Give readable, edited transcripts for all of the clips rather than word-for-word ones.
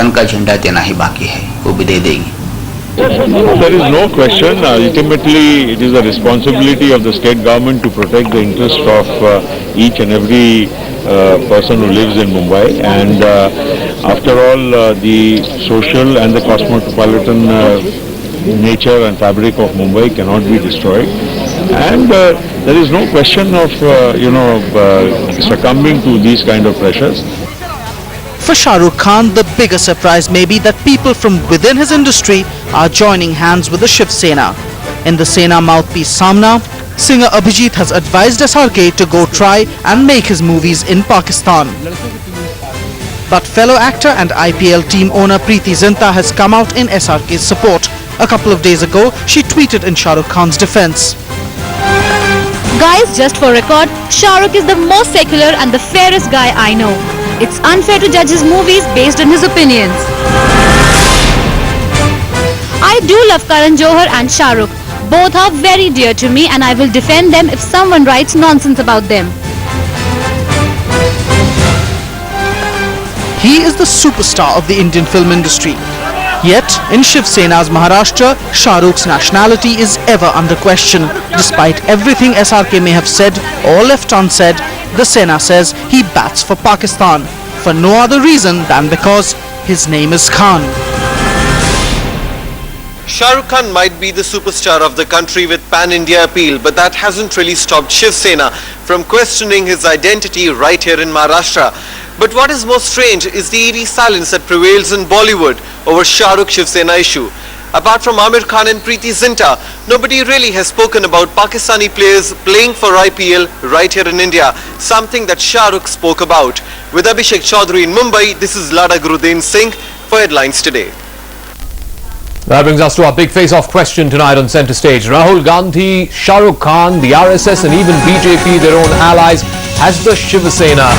सन का झंडा देना ही बाकी है, वो भी दे देगी। There is no question. Ultimately, it is the responsibility of the state government to protect the interest of each and every person who lives in Mumbai. And after all, the social and the cosmopolitan nature and fabric of Mumbai cannot be destroyed. And there is no question of, succumbing to these kind of pressures. For Shah Rukh Khan, the bigger surprise may be that people from within his industry are joining hands with the Shiv Sena. In the Sena mouthpiece Samna, singer Abhijit has advised SRK to go try and make his movies in Pakistan. But fellow actor and IPL team owner Preeti Zinta has come out in SRK's support. A couple of days ago, she tweeted in Shah Rukh Khan's defense. Guys, just for record, Shah Rukh is the most secular and the fairest guy I know. It's unfair to judge his movies based on his opinions. I do love Karan Johar and Shah Rukh. Both are very dear to me and I will defend them if someone writes nonsense about them. He is the superstar of the Indian film industry. Yet, in Shiv Sena's Maharashtra, Shah Rukh's nationality is ever under question. Despite everything SRK may have said or left unsaid, the Sena says he bats for Pakistan, for no other reason than because his name is Khan. Shah Rukh Khan might be the superstar of the country with pan-India appeal, but that hasn't really stopped Shiv Sena from questioning his identity right here in Maharashtra. But what is more strange is the eerie silence that prevails in Bollywood over Shah Rukh Shiv Sena issue. Apart from Amir Khan and Preeti Zinta, nobody really has spoken about Pakistani players playing for IPL right here in India, something that Shah Rukh spoke about. With Abhishek Chaudhary in Mumbai, this is Lada Gurudeen Singh for Headlines Today. That brings us to our big face-off question tonight on Centre Stage. Rahul Gandhi, Shah Rukh Khan, the RSS and even BJP, their own allies. Has the Shiv Sena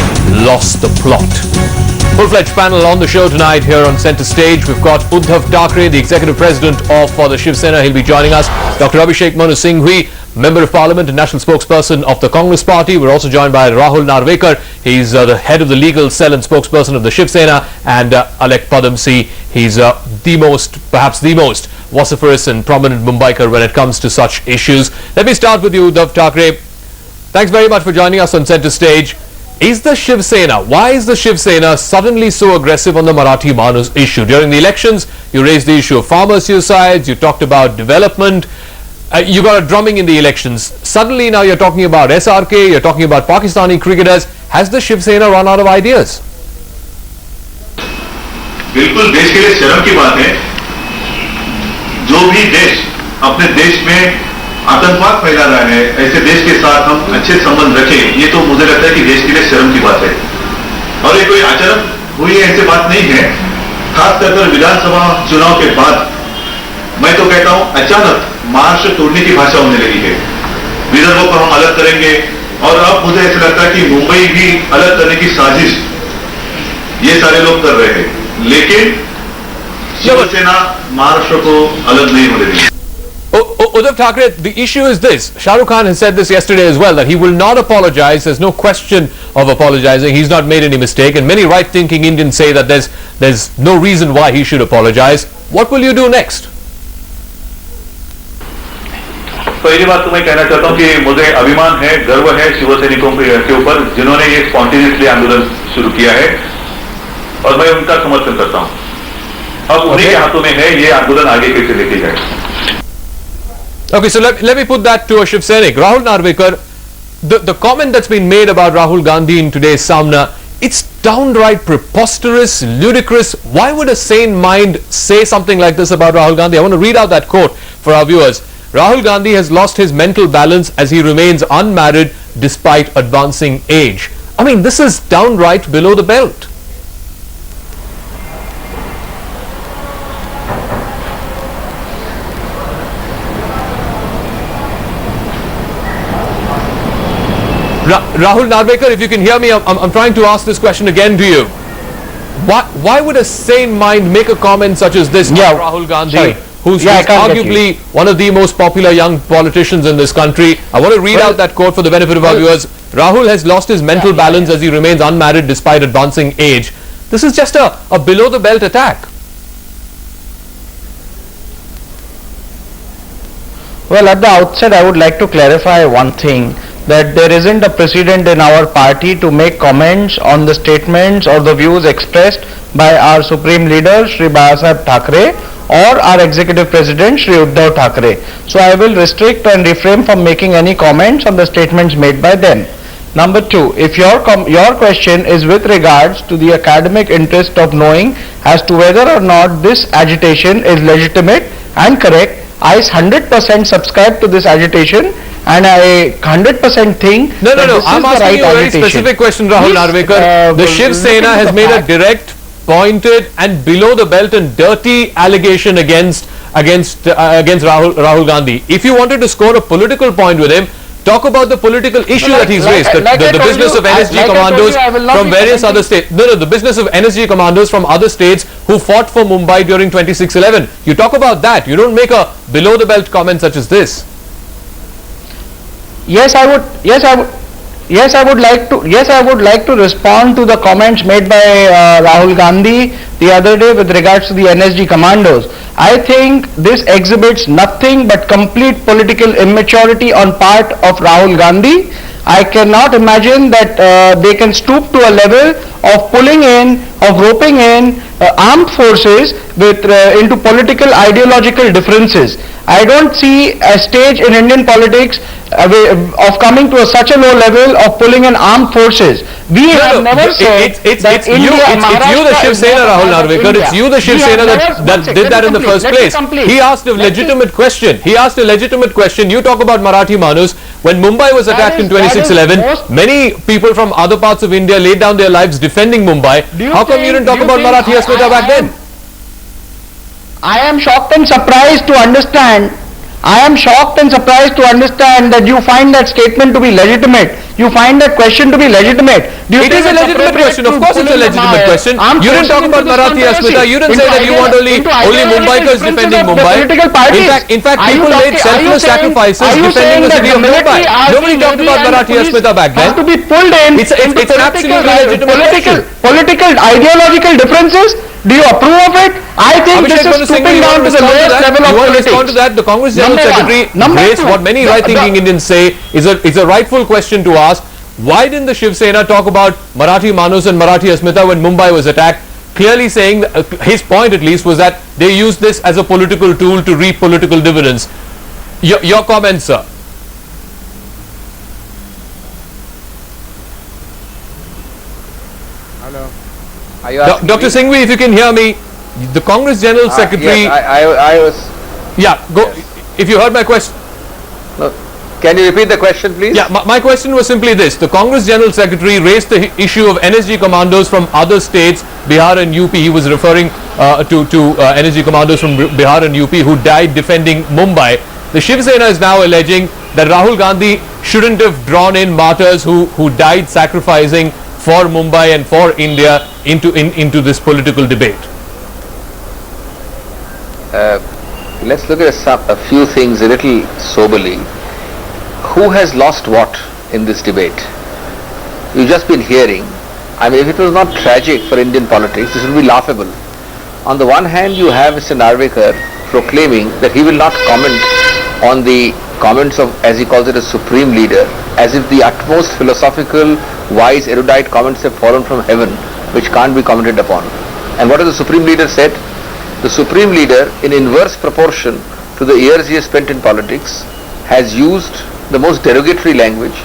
lost the plot? Full-fledged panel on the show tonight here on Centre Stage. We've got Uddhav Thackeray, the Executive President of the Shiv Sena. He'll be joining us. Dr. Abhishek Manu Singhvi, Member of Parliament and National Spokesperson of the Congress Party. We're also joined by Rahul Narvekar. He's the head of the legal cell and spokesperson of the Shiv Sena. And Alek Padamsee. He's perhaps the most vociferous and prominent Mumbaikar when it comes to such issues. Let me start with you, Uddhav Thackeray. Thanks very much for joining us on Centre Stage. Is the Shiv Sena, why is the Shiv Sena suddenly so aggressive on the Marathi Manus issue? During the elections, you raised the issue of farmer suicides, you talked about development, you got a drumming in the elections. Suddenly now you're talking about SRK, you're talking about Pakistani cricketers. Has the Shiv Sena run out of ideas? बिल्कुल देश के लिए शर्म की बात है जो भी देश अपने देश में आतंकवाद फैला रहा है ऐसे देश के साथ हम अच्छे संबंध रखें ये तो मुझे लगता है कि देश के लिए शर्म की बात है और ये कोई अचानक हुई है ऐसी बात नहीं है खासकर विधानसभा चुनाव के बाद मैं तो कहता हूं अचानक महाराष्ट्र तोड़ने की भाषा होने लगी है विदर्भों को हम अलग करेंगे और अब मुझे ऐसा लगता है कि मुंबई भी अलग करने की साजिश ये सारे लोग कर रहे हैं लेकिन शिवसेना महाराष्ट्र को अलग नहीं होने देगी. Uddhav Thackeray, the issue is this. Shah Rukh Khan has said this yesterday as well, that he will not apologize. There's no question of apologizing. He's not made any mistake. And many right-thinking Indians say that there's no reason why he should apologize. What will you do next? पहली बात तो मैं कहना चाहता हूं कि मुझे अभिमान है गर्व है शिवसैनिकों के ऊपर जिन्होंने ये स्पॉन्टेनियसली आंदोलन शुरू किया है और मैं उनका समर्थन करता हूं अब उन्हीं के हाथों में है ये आंदोलन आगे कैसे लेके जाए. Okay, so let me put that to a Shiv Sainik. Rahul Narvekar, the comment that's been made about Rahul Gandhi in today's Samna, it's downright preposterous, ludicrous. Why would a sane mind say something like this about Rahul Gandhi? I want to read out that quote for our viewers. Rahul Gandhi has lost his mental balance as he remains unmarried despite advancing age. I mean, this is downright below the belt. Rahul Narvekar, if you can hear me, I'm trying to ask this question again to you. Why would a sane mind make a comment such as this about Rahul Gandhi, who's arguably one of the most popular young politicians in this country? I want to read out that quote for the benefit of our viewers. Rahul has lost his mental balance as he remains unmarried despite advancing age. This is just a below the belt attack. Well, at the outset, I would like to clarify one thing, that there isn't a precedent in our party to make comments on the statements or the views expressed by our Supreme Leader, Shri Babasaheb Thackeray, or our Executive President, Shri Uddhav Thackeray. So I will restrict and refrain from making any comments on the statements made by them. Number two, if your question is with regards to the academic interest of knowing as to whether or not this agitation is legitimate and correct, I 100% subscribe to this agitation, and I 100% think No. that this I'm is the asking right you a very agitation. specific question, Rahul Please, Narvekar. The Shiv look Sena into has the made a fact. direct, pointed, and below the belt and dirty allegation against Rahul Gandhi. If you wanted to score a political point with him, talk about the political issue that he's raised, the business of NSG commandos from various other states. No, the business of NSG commandos from other states who fought for Mumbai during 26/11. You talk about that. You don't make a below the belt comment such as this. Yes, I would like to respond to the comments made by Rahul Gandhi the other day with regards to the NSG commandos. I think this exhibits nothing but complete political immaturity on part of Rahul Gandhi. I cannot imagine that they can stoop to a level of pulling in, of roping in armed forces with into political ideological differences. I don't see a stage in Indian politics of coming to such a low level of pulling in armed forces. We have never said that India, it's you, the Shiv Sena, Rahul Narvekar. It's you, the Shiv Sena, that did that in the first place. He asked a legitimate question. You talk about Marathi Manus. When Mumbai was attacked in 26/11, many people from other parts of India laid down their lives defending Mumbai. How come you didn't talk about Marathi Asmita back then? I am shocked and surprised to understand that you find that statement to be legitimate. You find that question to be legitimate. It is a legitimate question. Of course it's a legitimate question. You didn't talk about Marathi Asmita. You didn't say that you want only Mumbaikars defending Mumbai. In fact, people made selfless sacrifices defending the city of Mumbai. Nobody talked about Marathi Asmita back then. To be pulled in. It's an absolutely legitimate question. Political ideological differences. Do you approve of it? I think this is stooping down to the lowest level of politics. You want to respond to that? The Congress General Secretary raised what many right-thinking Indians say is a rightful question to ask. Why didn't the Shiv Sena talk about Marathi Manus and Marathi Asmita when Mumbai was attacked? Clearly saying, his point at least was that they used this as a political tool to reap political dividends. Your comments, sir. Dr. Singhvi, if you can hear me, the Congress General Secretary... Yes, I was... Yeah, go. Yes. If you heard my question... No, can you repeat the question, please? Yeah, my question was simply this. The Congress General Secretary raised the issue of NSG commandos from other states, Bihar and UP. He was referring to NSG commandos from Bihar and UP who died defending Mumbai. The Shiv Sena is now alleging that Rahul Gandhi shouldn't have drawn in martyrs who died sacrificing for Mumbai and for India into this political debate. Let's look at a few things a little soberly. Who has lost what in this debate? You've just been hearing. I mean, if it was not tragic for Indian politics, this would be laughable. On the one hand, you have Mr. Narvekar proclaiming that he will not comment on the comments of, as he calls it, a supreme leader, as if the utmost philosophical, wise, erudite comments have fallen from heaven, which can't be commented upon. And what has the supreme leader said? The supreme leader, in inverse proportion to the years he has spent in politics, has used the most derogatory language.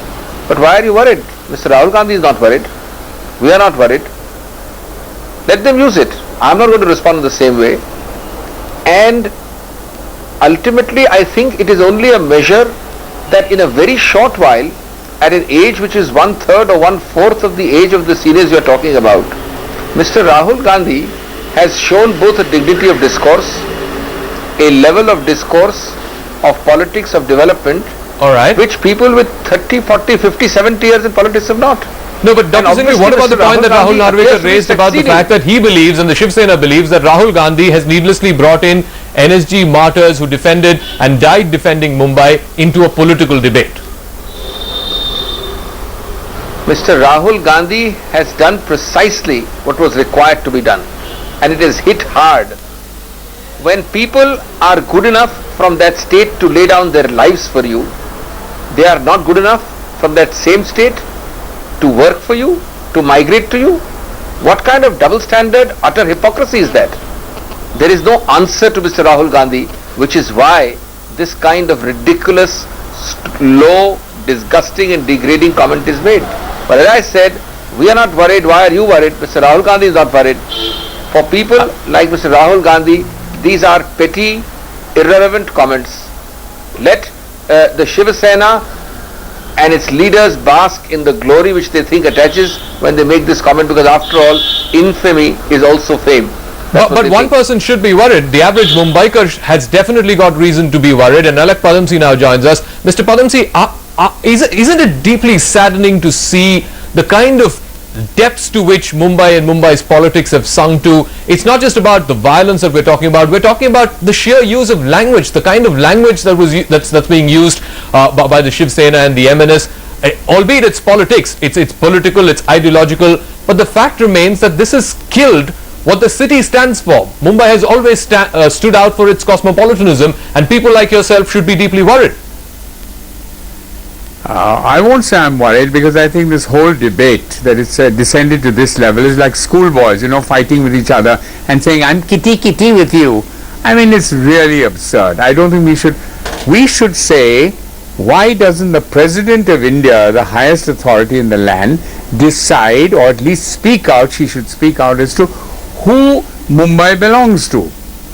But why are you worried? Mr. Rahul Gandhi is not worried. We are not worried. Let them use it. I am not going to respond in the same way. And ultimately, I think it is only a measure that in a very short while, at an age which is 1/3 or 1/4 of the age of the seniors you are talking about, Mr. Rahul Gandhi has shown both a dignity of discourse, a level of discourse, of politics, of development, which people with 30, 40, 50, 70 years in politics have not. No, but Dr. Singhvi, what about the point that Rahul Narvekar raised about the fact that he believes and the Shiv Sena believes that Rahul Gandhi has needlessly brought in NSG martyrs who defended and died defending Mumbai into a political debate? Mr. Rahul Gandhi has done precisely what was required to be done, and it has hit hard. When people are good enough from that state to lay down their lives for you, they are not good enough from that same state to work for you, to migrate to you. What kind of double standard, utter hypocrisy is that? There is no answer to Mr. Rahul Gandhi, which is why this kind of ridiculous, low, disgusting and degrading comment is made. But as I said, we are not worried. Why are you worried? Mr. Rahul Gandhi is not worried. For people like Mr. Rahul Gandhi, these are petty, irrelevant comments. Let the Shiv Sena and its leaders bask in the glory which they think attaches when they make this comment, because after all, infamy is also fame. But one person should be worried. The average Mumbaiker has definitely got reason to be worried, and Alak Padamsee now joins us. Mr. Padamsee, isn't it deeply saddening to see the kind of depths to which Mumbai and Mumbai's politics have sunk to? It's not just about the violence that we're talking about the sheer use of language, the kind of language that was that's being used by the Shiv Sena and the MNS, albeit it's politics, it's political, it's ideological, but the fact remains that this has killed what the city stands for. Mumbai has always stood out for its cosmopolitanism, and people like yourself should be deeply worried. I won't say I'm worried, because I think this whole debate that it's descended to this level is like schoolboys, fighting with each other and saying, I'm kitty with you. I mean, it's really absurd. I don't think we should say, why doesn't the President of India, the highest authority in the land, decide, or at least speak out, she should speak out as to who Mumbai belongs to.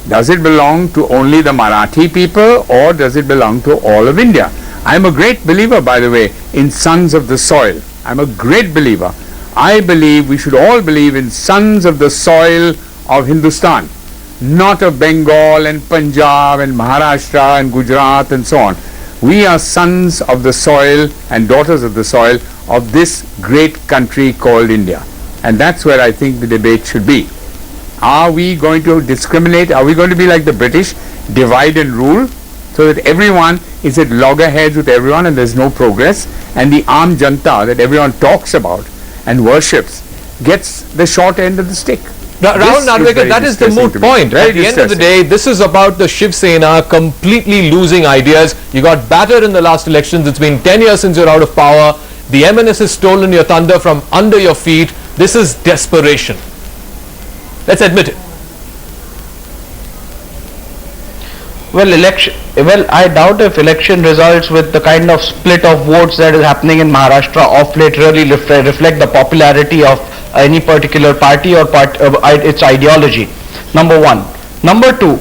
Does it belong to only the Marathi people, or does it belong to all of India? I'm a great believer, by the way, in sons of the soil. I'm a great believer. I believe we should all believe in sons of the soil of Hindustan, not of Bengal and Punjab and Maharashtra and Gujarat and so on. We are sons of the soil and daughters of the soil of this great country called India. And that's where I think the debate should be. Are we going to discriminate? Are we going to be like the British, divide and rule, so that everyone is at loggerheads with everyone and there's no progress, and the Aam Janta that everyone talks about and worships gets the short end of the stick? Rahul Narvekar, that is the moot point, right? At the end of the day, this is about the Shiv Sena completely losing ideas. You got battered in the last elections. It's been 10 years since you're out of power. The MNS has stolen your thunder from under your feet. This is desperation. Let's admit it. Well, I doubt if election results with the kind of split of votes that is happening in Maharashtra of late really reflect the popularity of any particular party or its ideology. Number one. Number two,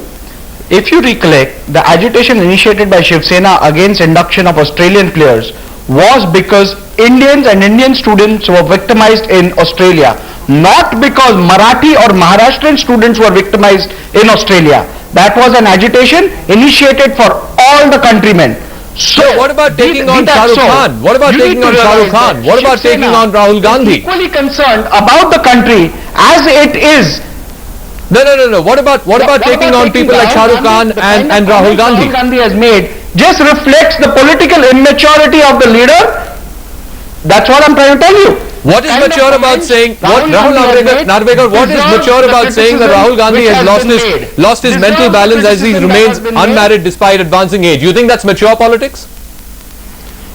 if you recollect, the agitation initiated by Shiv Sena against induction of Australian players was because Indians and Indian students were victimized in Australia, not because Marathi or Maharashtrian students were victimized in Australia. That was an agitation initiated for all the countrymen. So what about taking on Shah Rukh Khan? What about taking on Shah Rukh Khan? What about taking on Rahul Gandhi? Equally concerned about the country as it is. No. What about taking on people like Shah Rukh Khan and Rahul Gandhi? Rahul Gandhi has made just reflects the political immaturity of the leader. That's what I'm trying to tell you. What is mature about saying, Rahul Narvekar, what is mature about saying that Rahul Gandhi has lost his mental balance as he remains unmarried despite advancing age? You think that's mature politics?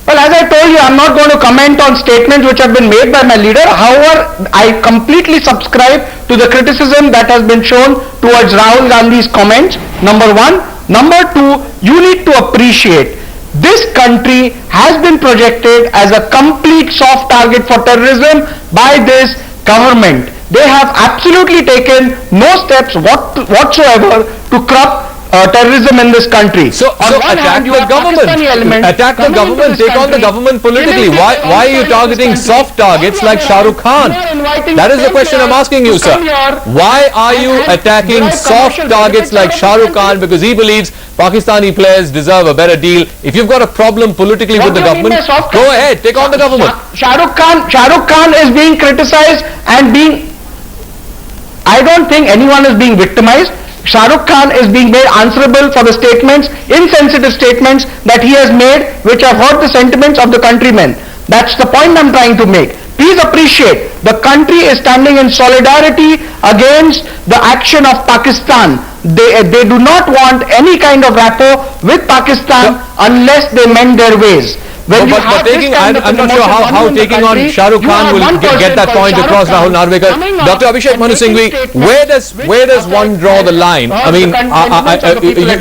Well, as I told you, I'm not going to comment on statements which have been made by my leader. However, I completely subscribe to the criticism that has been shown towards Rahul Gandhi's comments, number one. Number two, you need to appreciate this country has been projected as a complete soft target for terrorism by this government. They have absolutely taken no steps whatsoever to curb terrorism in this country. So attack the government. Attack the government. Take on the government politically. Why are you targeting soft targets like Shah Rukh Khan? That is the question I'm asking you, sir. Why are you attacking soft targets like Shah Rukh Khan? Because he believes Pakistani players deserve a better deal. If you've got a problem politically with the government, go ahead, take on the government. Shah Rukh Khan is being criticized and I don't think anyone is being victimized. Shah Rukh Khan is being made answerable for the statements, insensitive statements that he has made, which have hurt the sentiments of the countrymen. That's the point I'm trying to make. please appreciate, the country is standing in solidarity against the action of Pakistan. They do not want any kind of rapport with Pakistan unless they mend their ways. I'm not sure how taking on Shah Rukh Khan will get that point across, Rahul Narvekar. Dr. Abhishek Manu Singhvi, where does one draw the line? I mean,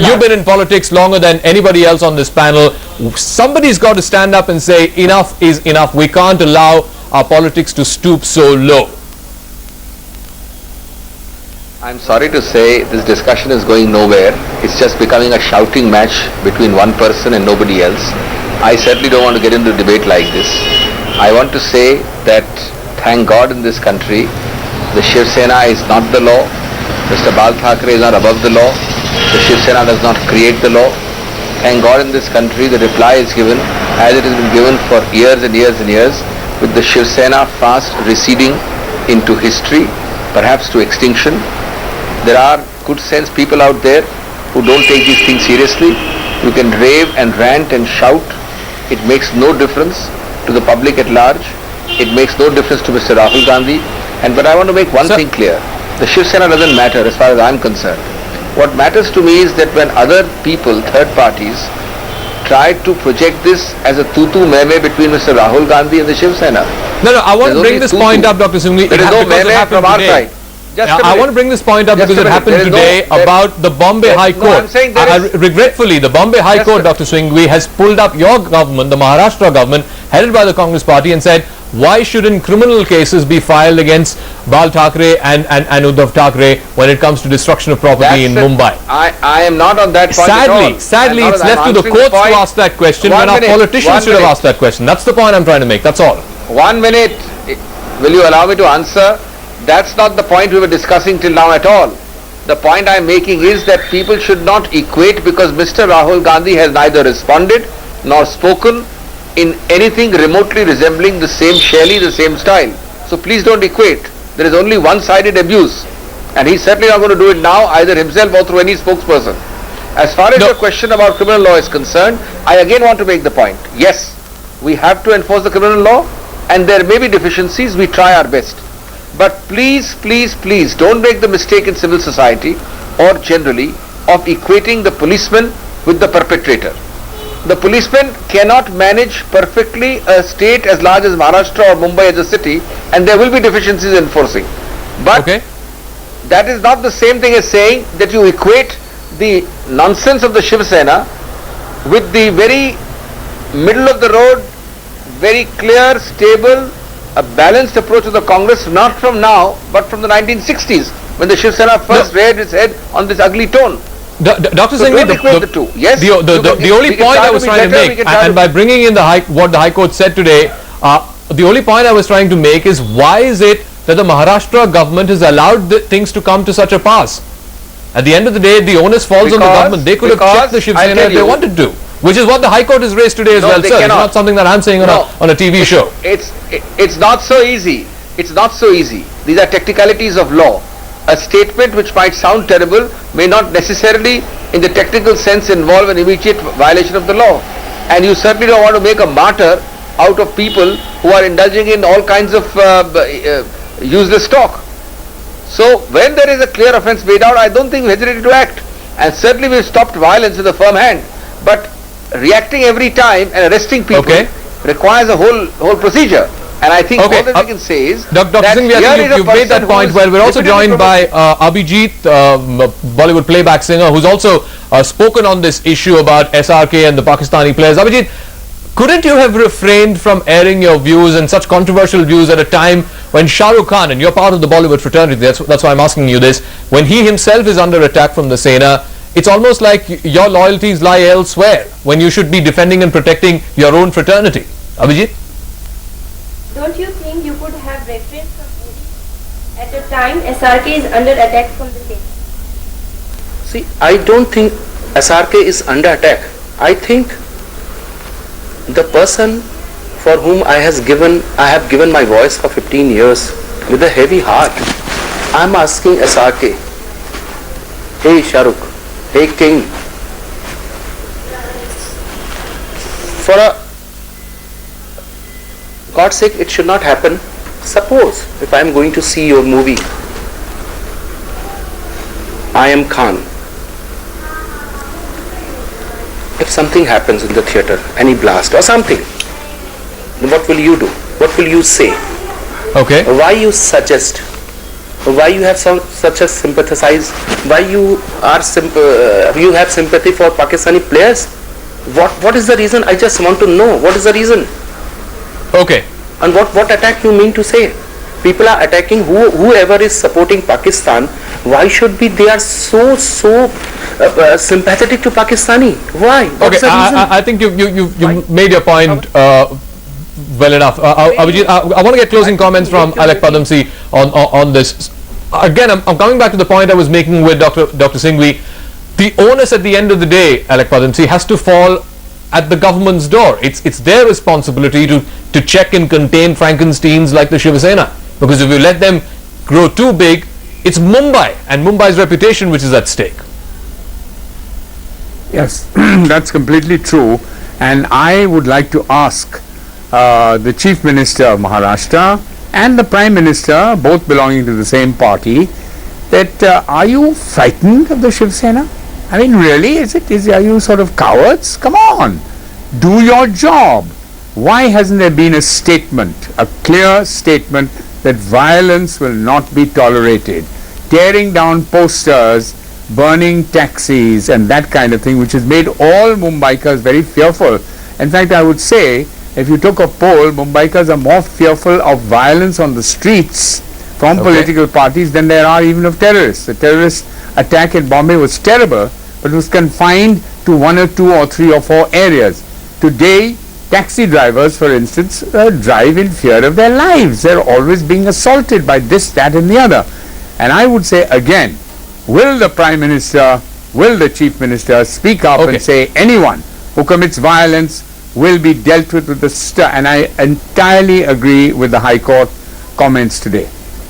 you've been in politics longer than anybody else on this panel. Somebody's got to stand up and say enough is enough. We can't allow our politics to stoop so low. I'm sorry to say this discussion is going nowhere. It's just becoming a shouting match between one person and nobody else. I certainly don't want to get into a debate like this. I want to say that thank God in this country, the Shiv Sena is not the law. Mr. Bal Thackeray is not above the law. The Shiv Sena does not create the law. Thank God in this country the reply is given as it has been given for years and years and years, with the Shiv Sena fast receding into history, perhaps to extinction. There are good sense people out there who don't take these things seriously. You can rave and rant and shout. It makes no difference to the public at large. It makes no difference to Mr. Rahul Gandhi. But I want to make one thing clear. The Shiv Sena doesn't matter as far as I'm concerned. What matters to me is that when other people, third parties, try to project this as a tutu-meme between Mr. Rahul Gandhi and the Shiv Sena. No, I want to bring this point up, Dr. Singhvi. There is no meme from our side. I want to bring this point up because it happened today about the Bombay High Court. Regretfully, the Bombay High Court, Dr. Singhvi, has pulled up your government, the Maharashtra government, headed by the Congress party, and said, why shouldn't criminal cases be filed against Bal Thackeray and Uddhav Thackeray when it comes to destruction of property in Mumbai? I am not on that point at all. Sadly, it's left to the courts to ask that question when our politicians should have asked that question. That's the point I'm trying to make. That's all. 1 minute. Will you allow me to answer? That's not the point we were discussing till now at all. The point I'm making is that people should not equate, because Mr. Rahul Gandhi has neither responded nor spoken in anything remotely resembling the same Shailee, the same style. So please don't equate. There is only one-sided abuse, and he's certainly not going to do it now, either himself or through any spokesperson. As far as your question about criminal law is concerned, I again want to make the point. Yes, we have to enforce the criminal law, and there may be deficiencies. We try our best. But please, please, please don't make the mistake in civil society or generally of equating the policeman with the perpetrator. The policeman cannot manage perfectly a state as large as Maharashtra or Mumbai as a city, and there will be deficiencies in enforcing. But that is not the same thing as saying that you equate the nonsense of the Shiv Sena with the very middle of the road, very clear, stable, a balanced approach of the Congress, not from now, but from the 1960s, when the Shiv Sena first reared its head on this ugly tone. Dr. Singhvi, the only point I was trying to make, and by bringing in what the High Court said today, the only point I was trying to make is, why is it that the Maharashtra government has allowed things to come to such a pass? At the end of the day, the onus falls on the government. They could have checked the Shiv Sena if they wanted to. Which is what the High Court has raised today as well, sir. It's not something that I'm saying on a TV show. It's not so easy. It's not so easy. These are technicalities of law. A statement which might sound terrible may not necessarily, in the technical sense, involve an immediate violation of the law. And you certainly don't want to make a martyr out of people who are indulging in all kinds of useless talk. So when there is a clear offence made out, I don't think we hesitate to act. And certainly we've stopped violence with a firm hand. But reacting every time and arresting people requires a whole procedure. And I think all that we can say is Dr. Singhvi, I think you've made that point well. We're also joined by Abhijit, Bollywood playback singer, who's also spoken on this issue about SRK and the Pakistani players. Abhijit, couldn't you have refrained from airing your views and such controversial views at a time when Shah Rukh Khan, and you're part of the Bollywood fraternity, that's why I'm asking you this, when he himself is under attack from the Sena, it's almost like your loyalties lie elsewhere when you should be defending and protecting your own fraternity. Abhijit? Don't you think you could have refrained from airing at a time SRK is under attack from the Sena? See, I don't think SRK is under attack. I think the person for whom I have given my voice for 15 years with a heavy heart, I'm asking SRK, hey Shah Rukh, hey King, for God's sake, it should not happen Suppose if I am going to see your movie, I am Khan. If something happens in the theatre, any blast or something, what will you do? What will you say? Okay. Why you suggest? Why you have such a sympathize? Why you are you have sympathy for Pakistani players? What is the reason? I just want to know. What is the reason? Okay. And what attack you mean to say? People are attacking whoever is supporting Pakistan. Why should be they are so sympathetic to Pakistani? Why? What's Okay, the reason? I think you made your point well enough. Abhijit, I want to get closing comments from Alec Padamsee on this. Again, I'm coming back to the point I was making with Dr. Singhvi. The onus at the end of the day, Alec Padamsee, has to fall at the government's door. It's their responsibility to check and contain Frankensteins like the Shiva Sena. Because if you let them grow too big, it's Mumbai and Mumbai's reputation which is at stake. Yes, that's completely true. And I would like to ask the Chief Minister of Maharashtra and the Prime Minister, both belonging to the same party, that are you frightened of the Shiv Sena? I mean, really, are you sort of cowards? Come on, do your job. Why hasn't there been a statement, a clear statement that violence will not be tolerated? Tearing down posters, burning taxis and that kind of thing, which has made all Mumbaikas very fearful. In fact, I would say, if you took a poll, Mumbaikas are more fearful of violence on the streets from political parties than there are even of terrorists. The terrorist attack in Bombay was terrible, but it was confined to 1 or 2 or 3 or 4 areas. Today, taxi drivers, for instance, drive in fear of their lives. They're always being assaulted by this, that and the other. And I would say again, will the Prime Minister, will the Chief Minister speak up and say anyone who commits violence will be dealt with the and I entirely agree with the High Court comments today.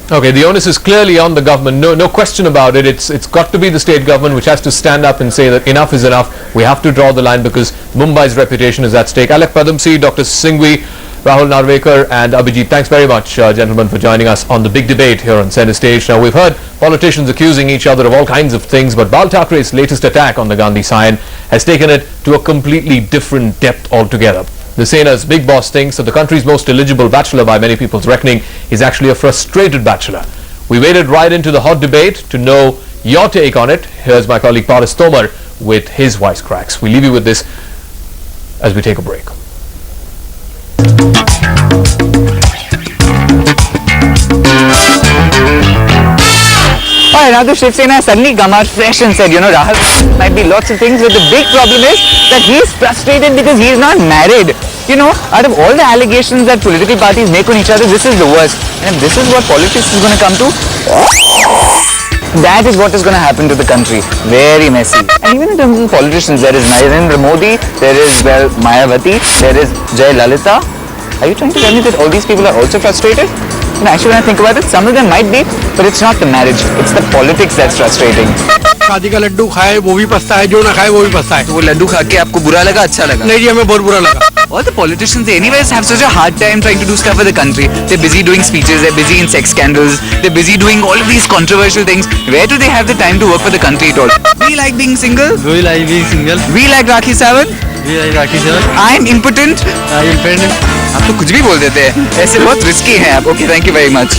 Okay, the onus is clearly on the government, no question about it. It's got to be the state government which has to stand up and say that enough is enough. We have to draw the line because Mumbai's reputation is at stake. Alec Padamsee, Dr. Singhvi, Rahul Narvekar and Abhijit, thanks very much, gentlemen, for joining us on the big debate here on Centre Stage. Now, we've heard politicians accusing each other of all kinds of things, but Bal Thackeray's latest attack on the Gandhi Scion has taken it to a completely different depth altogether. The Sena's big boss thinks that the country's most eligible bachelor, by many people's reckoning, is actually a frustrated bachelor. We waded right into the hot debate to know your take on it. Here's my colleague Paras Tomar with his wisecracks. We leave you with this as we take a break. Alright, now the Shiv Sena suddenly come out fresh and said, you know, Rahul might be lots of things, but the big problem is that he's frustrated because he's not married. You know, out of all the allegations that political parties make on each other, this is the worst. And if this is what politics is going to come to, that is what is going to happen to the country. Very messy. And even in terms of politicians, there is Narendra Modi, there is, well, Mayawati, there is Jay Lalita. Are you trying to tell me that all these people are also frustrated? You know, actually when I think about it, some of them might be, but it's not the marriage, it's the politics that's frustrating. शादी का लड्डू खाए वो भी पछता है, जो ना खाए वो भी पछता है। तो वो लड्डू खा के आपको बुरा लगा, अच्छा लगा? नहीं जी, हमें बहुत बुरा लगा। All the politicians, they anyways have such a hard time trying to do stuff for the country. They're busy doing speeches, they're busy in sex scandals, they're busy doing all of these controversial things. Where do they have the time to work for the country at all? We like being single. We like being single. We like Rakhi Sawant. We like Rakhi Sawant. I'm impotent. Independent. आप तो कुछ भी बोल देते हैं, ऐसे बहुत risky हैं आप. Okay, thank you very much.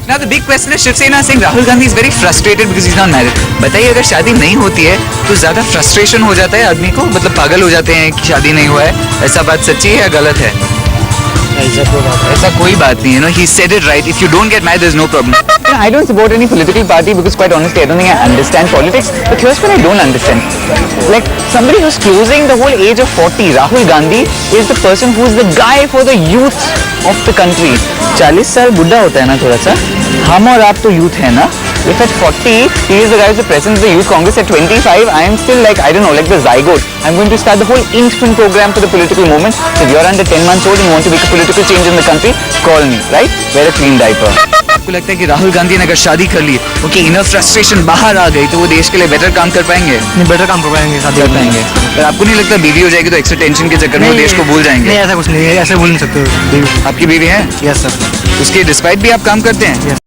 Now the big question is Shiv Sena saying Rahul Gandhi is very frustrated because he's not married. बताइए अगर शादी नहीं होती है तो ज़्यादा frustration हो जाता है आदमी को, मतलब पागल हो जाते हैं कि शादी नहीं हुआ है. ऐसा बात सच्ची है या गलत है? ऐसा कोई बात नहीं है. You know, he said it right. If you don't get married, there's no problem. You know, I don't support any political party because quite honestly, I don't think I understand politics. But here's what I don't understand. Like somebody who's closing the whole age of 40, Rahul Gandhi is the person who's the guy for the youth of the country. 40 साल बुढ़ा होता है ना थोड़ा सा. हम और आप तो youth है ना. If at 40, he is the guy who's the president of the Youth Congress. At 25, I am still like, I don't know, like the zygote. I'm going to start the whole infant program for the political movement. So if you're under 10 months old and you want to make a political change in the country, call me, right? Wear a clean diaper. आपको लगता है कि राहुल गांधी ने अगर शादी कर ली, उनकी inner frustration बाहर आ गई, तो वो देश के लिए बेटर काम कर पाएंगे? नहीं, बेटर काम कर पाएंगे, शादी कर पाएंगे. पर आपको नहीं लगता बीवी हो जाएगी तो एक्स्ट्रा टेंशन के चक्कर में वो देश को भूल जाएंगे? नहीं, ऐसा कुछ नहीं है, ऐसे भूल नहीं सकते. आपकी बीवी है? Yes sir. उसके डिस्पाइट भी आप काम करते हैं?